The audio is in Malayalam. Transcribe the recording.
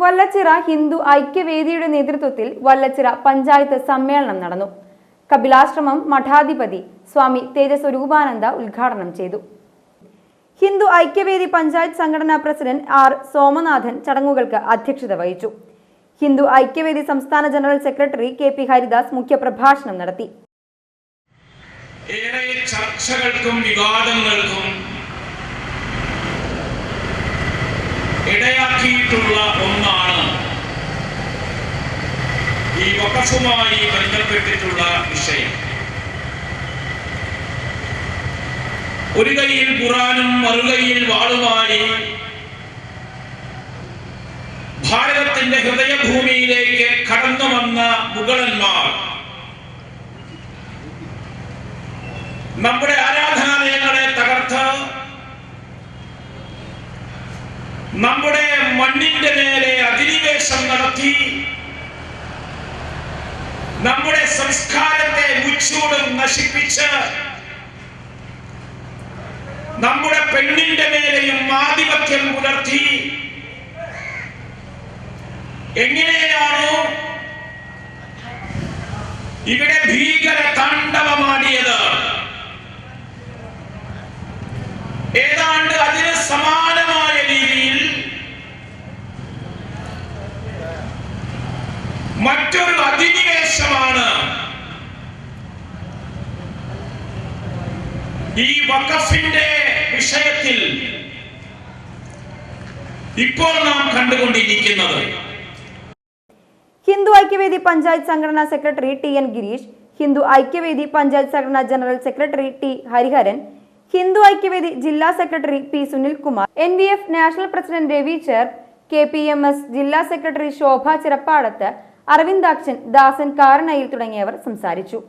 വല്ലച്ചിറ ഹിന്ദു ഐക്യവേദിയുടെ നേതൃത്വത്തിൽ വല്ലച്ചിറ പഞ്ചായത്ത് സമ്മേളനം നടന്നു. കപിലാശ്രമം മഠാധിപതി സ്വാമി തേജസ്വരൂപാനന്ദ ഉദ്ഘാടനം ചെയ്തു. ഹിന്ദു ഐക്യവേദി പഞ്ചായത്ത് സംഘടനാ പ്രസിഡന്റ് ആർ സോമനാഥൻ ചടങ്ങുകൾക്ക് അധ്യക്ഷത വഹിച്ചു. ഹിന്ദു ഐക്യവേദി സംസ്ഥാന general secretary K P Haridas മുഖ്യപ്രഭാഷണം നടത്തി. ഏറെ ചർച്ചകൾക്കും വിവാദങ്ങൾക്കും ഇടയാക്കിയിട്ടുള്ള ഒന്നാണ് ഈ വഖഫുമായി ബന്ധപ്പെട്ടിട്ടുള്ള വിഷയം. ഒരു കൈയിൽ ഖുർആനും മറുകൈയിൽ വാളുമായി ഭാരതത്തിന്റെ ഹൃദയഭൂമിയിലേക്ക് കടന്നു വന്ന മുഗളന്മാർ നമ്മുടെ ആരാധനാലയങ്ങളെ തകർത്ത് നമ്മുടെ മണ്ണിന്റെ മേലെ അധിനിവേശം നടത്തി നമ്മുടെ സംസ്കാരത്തെ മുച്ചൂടും നശിപ്പിച്ച് നമ്മുടെ പെണ്ണിന്റെ മേലെയും ആധിപത്യം പുലർത്തി എങ്ങനെയാണോ ഇവിടെ ഭീകര താണ്ഡവമാടിയത്, ഏതാണ്ട് അതിന് സമാനമായ രീതിയിൽ മറ്റൊരു അധിനിവേശമാണ് ഈ വഖഫിന്റെ വിഷയത്തിൽ ഇപ്പോൾ നാം കണ്ടുകൊണ്ടിരിക്കുന്നത്. ഹിന്ദു ഐക്യവേദി പഞ്ചായത്ത് സംഘടനാ secretary T N Girish, Hindu Aikyavedi panchayat സംഘടനാ general secretary T Hariharan, Hindu Aikyavedi ജില്ലാ secretary P Sunilkumar, NVF national president Ravi ചേർ, KPMS ജില്ലാ സെക്രട്ടറി ശോഭ ചിറപ്പാടത്ത്, അരവിന്ദാക്ഷൻ, ദാസൻ കാരണയിൽ തുടങ്ങിയവർ സംസാരിച്ചു.